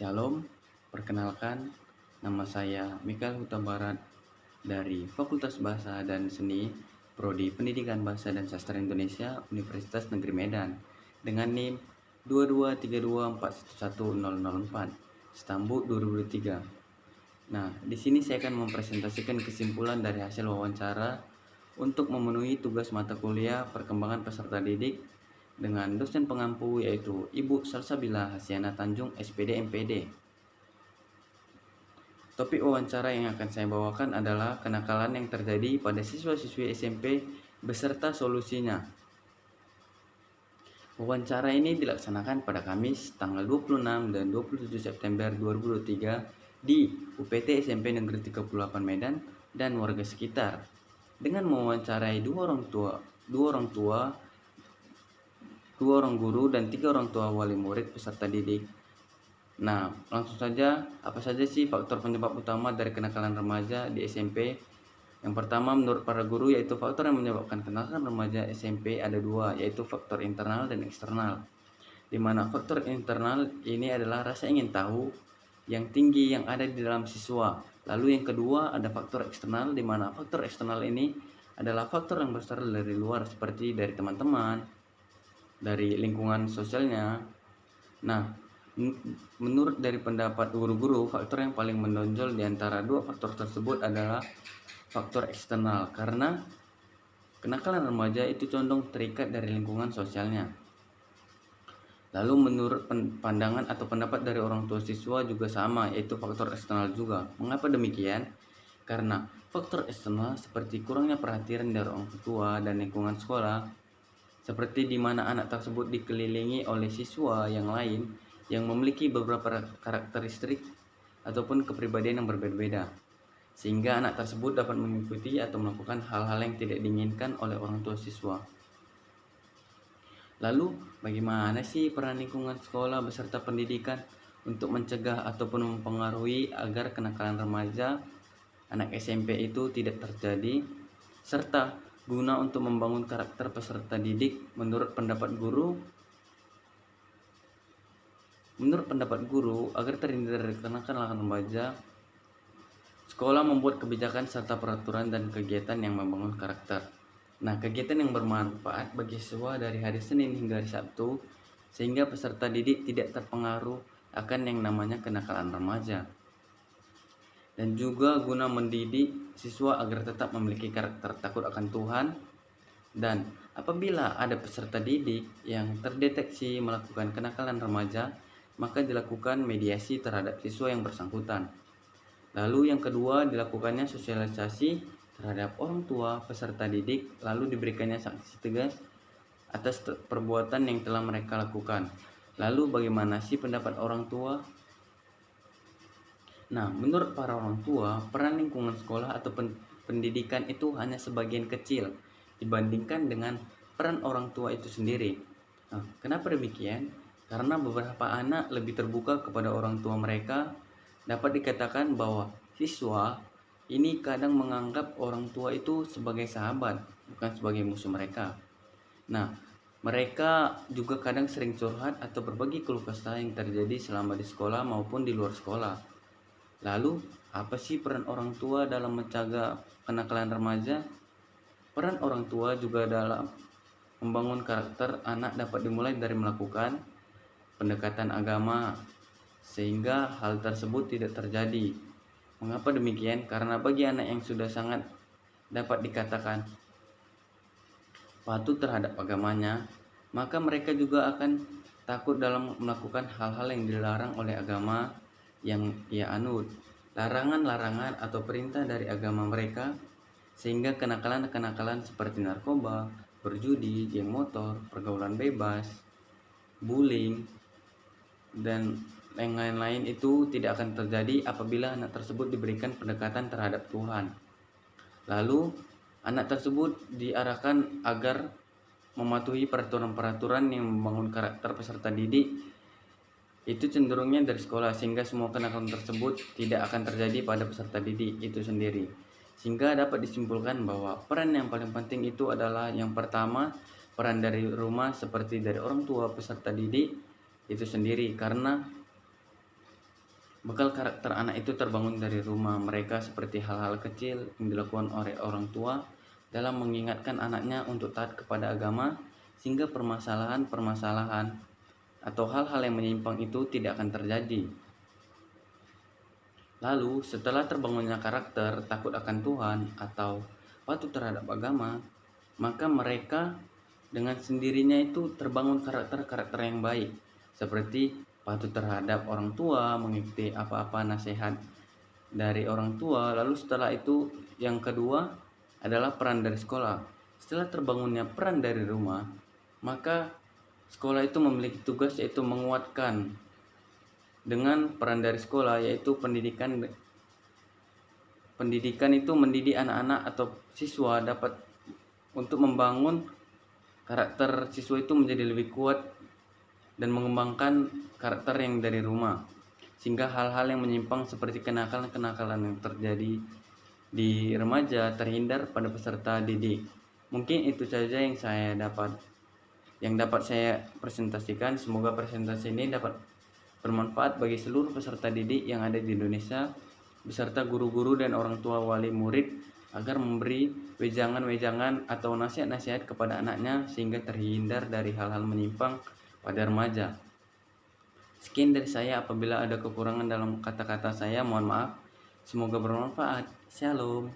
Shalom, perkenalkan nama saya Mikael Huta Barat dari Fakultas Bahasa dan Seni, Prodi Pendidikan Bahasa dan Sastra Indonesia, Universitas Negeri Medan, dengan NIM 22324110004, Stambuk 2023. Nah, di sini saya akan mempresentasikan kesimpulan dari hasil wawancara untuk memenuhi tugas mata kuliah perkembangan peserta didik dengan dosen pengampu yaitu Ibu Salsabila Hasiana Tanjung SPD MPD. Topik wawancara yang akan saya bawakan adalah kenakalan yang terjadi pada siswa-siswi SMP beserta solusinya. Wawancara ini dilaksanakan pada Kamis tanggal 26 dan 27 September 2023 di UPT SMP Negeri 38 Medan dan warga sekitar dengan mewawancarai dua orang guru dan 3 orang tua wali murid peserta didik. Nah, langsung saja, apa saja sih faktor penyebab utama dari kenakalan remaja di SMP? Yang pertama, menurut para guru, yaitu faktor yang menyebabkan kenakalan remaja SMP ada dua, yaitu faktor internal dan eksternal. Di mana faktor internal ini adalah rasa ingin tahu yang tinggi yang ada di dalam siswa. Lalu yang kedua ada faktor eksternal, di mana faktor eksternal ini adalah faktor yang berasal dari luar, seperti dari teman-teman, dari lingkungan sosialnya. Nah, menurut dari pendapat guru-guru, faktor yang paling menonjol di antara dua faktor tersebut adalah faktor eksternal, karena kenakalan remaja itu condong terikat dari lingkungan sosialnya. Lalu menurut pandangan atau pendapat dari orang tua siswa juga sama, yaitu faktor eksternal juga. Mengapa demikian? Karena faktor eksternal seperti kurangnya perhatian dari orang tua dan lingkungan sekolah, seperti di mana anak tersebut dikelilingi oleh siswa yang lain yang memiliki beberapa karakteristik ataupun kepribadian yang berbeda-beda, sehingga anak tersebut dapat mengikuti atau melakukan hal-hal yang tidak diinginkan oleh orang tua siswa. Lalu, bagaimana sih peran lingkungan sekolah beserta pendidikan untuk mencegah ataupun mempengaruhi agar kenakalan remaja anak SMP itu tidak terjadi, serta guna untuk membangun karakter peserta didik? Menurut pendapat guru, agar terhindar dari kenakalan remaja, sekolah membuat kebijakan serta peraturan dan kegiatan yang membangun karakter. Nah, kegiatan yang bermanfaat bagi siswa dari hari Senin hingga hari Sabtu, sehingga peserta didik tidak terpengaruh akan yang namanya kenakalan remaja. Dan juga guna mendidik siswa agar tetap memiliki karakter takut akan Tuhan. Dan apabila ada peserta didik yang terdeteksi melakukan kenakalan remaja, maka dilakukan mediasi terhadap siswa yang bersangkutan. Lalu yang kedua, dilakukannya sosialisasi terhadap orang tua peserta didik, lalu diberikannya sanksi tegas atas perbuatan yang telah mereka lakukan. Lalu bagaimana sih pendapat orang tua? Nah, menurut para orang tua, peran lingkungan sekolah atau pendidikan itu hanya sebagian kecil dibandingkan dengan peran orang tua itu sendiri. Nah, kenapa demikian? Karena beberapa anak lebih terbuka kepada orang tua mereka. Dapat dikatakan bahwa siswa ini kadang menganggap orang tua itu sebagai sahabat, bukan sebagai musuh mereka. Nah, mereka juga kadang sering curhat atau berbagi keluh kesah yang terjadi selama di sekolah maupun di luar sekolah. Lalu, apa sih peran orang tua dalam mencegah kenakalan remaja? Peran orang tua juga dalam membangun karakter anak dapat dimulai dari melakukan pendekatan agama, sehingga hal tersebut tidak terjadi. Mengapa demikian? Karena bagi anak yang sudah sangat dapat dikatakan patuh terhadap agamanya, maka mereka juga akan takut dalam melakukan hal-hal yang dilarang oleh agama yang ia anut, larangan-larangan atau perintah dari agama mereka, sehingga kenakalan-kenakalan seperti narkoba, berjudi, geng motor, pergaulan bebas, bullying, dan yang lain-lain itu tidak akan terjadi apabila anak tersebut diberikan pendekatan terhadap Tuhan. Lalu anak tersebut diarahkan agar mematuhi peraturan-peraturan yang membangun karakter peserta didik itu cenderungnya dari sekolah, sehingga semua kenakalan tersebut tidak akan terjadi pada peserta didik itu sendiri. Sehingga dapat disimpulkan bahwa peran yang paling penting itu adalah yang pertama, peran dari rumah seperti dari orang tua peserta didik itu sendiri, karena Bekal karakter anak itu terbangun dari rumah mereka seperti hal-hal kecil yang dilakukan oleh orang tua dalam mengingatkan anaknya untuk taat kepada agama, sehingga permasalahan-permasalahan atau hal-hal yang menyimpang itu tidak akan terjadi. Lalu, setelah terbangunnya karakter takut akan Tuhan atau patuh terhadap agama, maka mereka dengan sendirinya itu terbangun karakter-karakter yang baik, seperti patuh terhadap orang tua, mengikuti apa-apa nasihat dari orang tua. Lalu setelah itu yang kedua adalah peran dari sekolah. Setelah terbangunnya peran dari rumah, maka sekolah itu memiliki tugas yaitu menguatkan dengan peran dari sekolah, yaitu pendidikan itu mendidik anak-anak atau siswa dapat untuk membangun karakter siswa itu menjadi lebih kuat dan mengembangkan karakter yang dari rumah, sehingga hal-hal yang menyimpang seperti kenakalan-kenakalan yang terjadi di remaja terhindar pada peserta didik. Mungkin itu saja yang dapat saya presentasikan. Semoga presentasi ini dapat bermanfaat bagi seluruh peserta didik yang ada di Indonesia beserta guru-guru dan orang tua wali murid agar memberi wejangan-wejangan atau nasihat-nasihat kepada anaknya sehingga terhindar dari hal-hal menyimpang pada remaja. Sekian dari saya, apabila ada kekurangan dalam kata-kata saya mohon maaf. Semoga bermanfaat. Shalom.